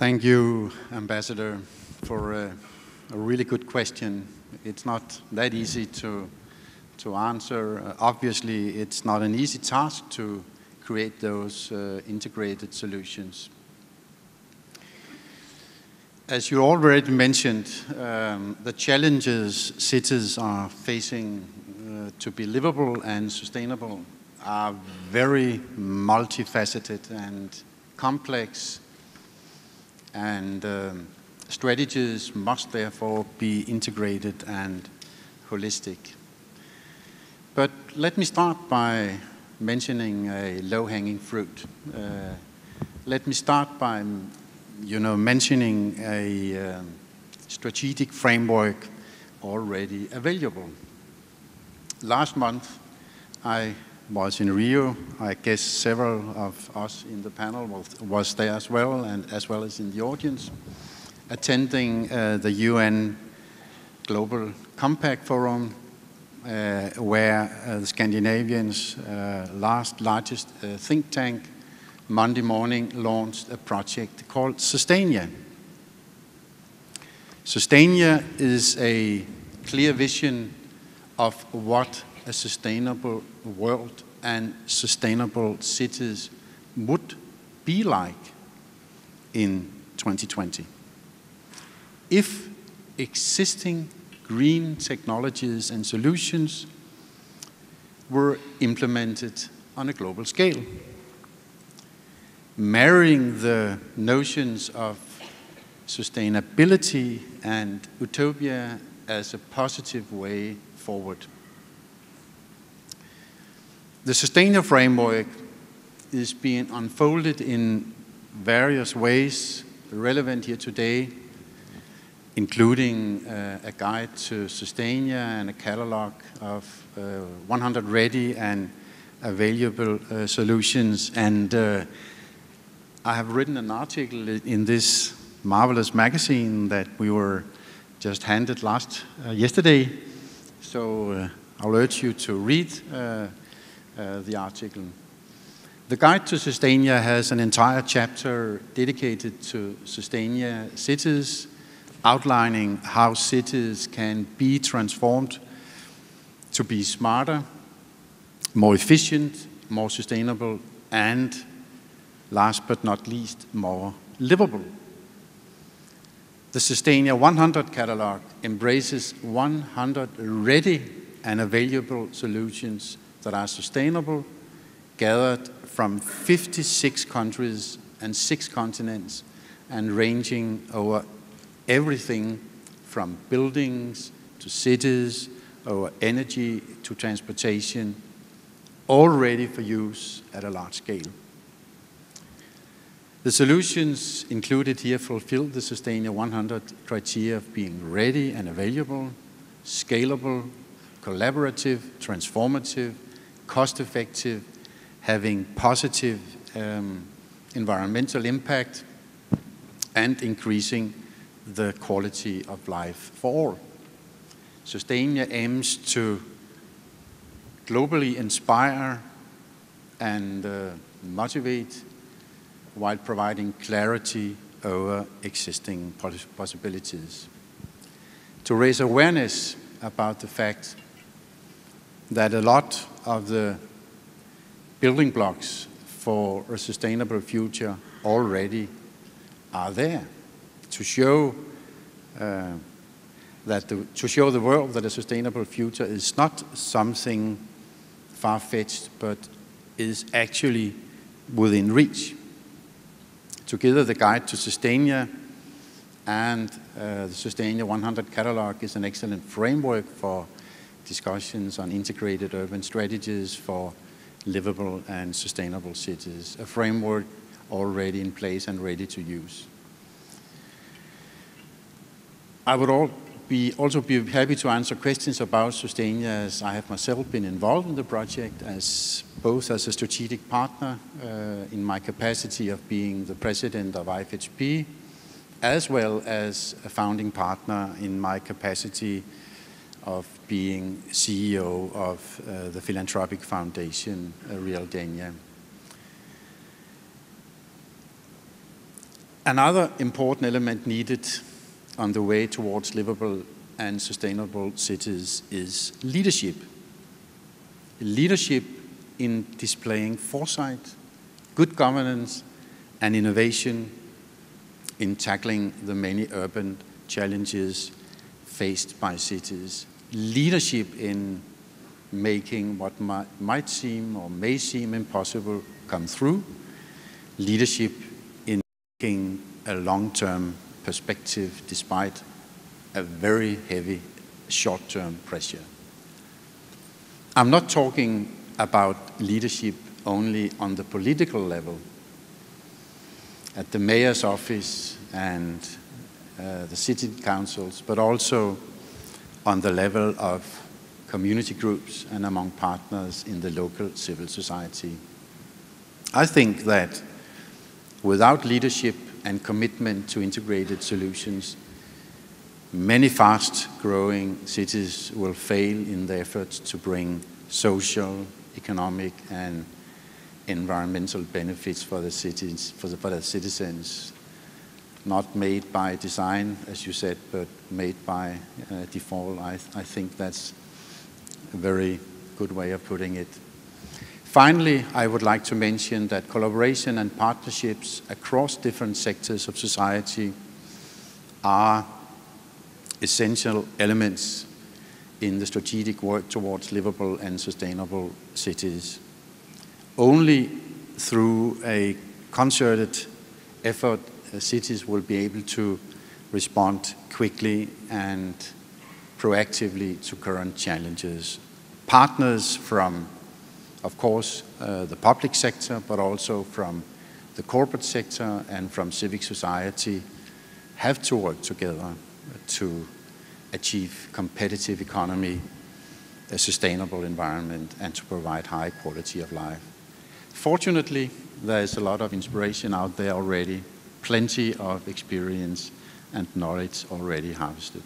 Thank you, Ambassador, for a really good question. It's not that easy to answer. Obviously, it's not an easy task to create those integrated solutions. As you already mentioned, the challenges cities are facing to be livable and sustainable are very multifaceted and complex, and strategies must therefore be integrated and holistic. But let me start by mentioning a low-hanging fruit. Let me start by mentioning a strategic framework already available. Last month, I was in Rio. I guess several of us in the panel was there as well, and as well as in the audience, attending the UN Global Compact Forum, where the Scandinavians' largest think tank Monday morning launched a project called Sustainia. Sustainia is a clear vision of what a sustainable world and sustainable cities would be like in 2020. If existing green technologies and solutions were implemented on a global scale, marrying the notions of sustainability and utopia as a positive way forward. The Sustainia framework is being unfolded in various ways relevant here today, including a guide to Sustainia and a catalog of 100 ready and available solutions. And I have written an article in this marvelous magazine that we were just handed yesterday. So I'll urge you to read the article. The Guide to Sustainia has an entire chapter dedicated to Sustainia cities, outlining how cities can be transformed to be smarter, more efficient, more sustainable, and last but not least, more livable. The Sustainia 100 catalog embraces 100 ready and available solutions that are sustainable, gathered from 56 countries and 6 continents, and ranging over everything from buildings to cities, over energy to transportation, all ready for use at a large scale. The solutions included here fulfill the Sustainia 100 criteria of being ready and available, scalable, collaborative, transformative, cost-effective, having positive environmental impact, and increasing the quality of life for all. Sustainia aims to globally inspire and motivate while providing clarity over existing possibilities. To raise awareness about the fact that a lot of the building blocks for a sustainable future already are there, to show the world that a sustainable future is not something far-fetched, but is actually within reach. Together, the Guide to Sustainia and the Sustainia 100 catalog is an excellent framework for discussions on integrated urban strategies for livable and sustainable cities, a framework already in place and ready to use. I would also be happy to answer questions about Sustainia, as I have myself been involved in the project both as a strategic partner in my capacity of being the president of IFHP, as well as a founding partner in my capacity of being CEO of the philanthropic foundation, Realdania. Another important element needed on the way towards livable and sustainable cities is leadership. Leadership in displaying foresight, good governance, and innovation in tackling the many urban challenges faced by cities. Leadership in making what might seem or may seem impossible come through. Leadership in making a long-term perspective despite a very heavy short-term pressure. I'm not talking about leadership only on the political level, at the mayor's office and the city councils, but also on the level of community groups and among partners in the local civil society. I think that without leadership and commitment to integrated solutions, many fast-growing cities will fail in their efforts to bring social, economic, and environmental benefits for the cities, for the citizens, not made by design, as you said, but made by default. I think that's a very good way of putting it. Finally, I would like to mention that collaboration and partnerships across different sectors of society are essential elements in the strategic work towards livable and sustainable cities. Only through a concerted effort, cities will be able to respond quickly and proactively to current challenges. Partners from, of course, the public sector, but also from the corporate sector and from civic society have to work together to achieve competitive economy, a sustainable environment, and to provide high quality of life. Fortunately, there is a lot of inspiration out there already, plenty of experience and knowledge already harvested.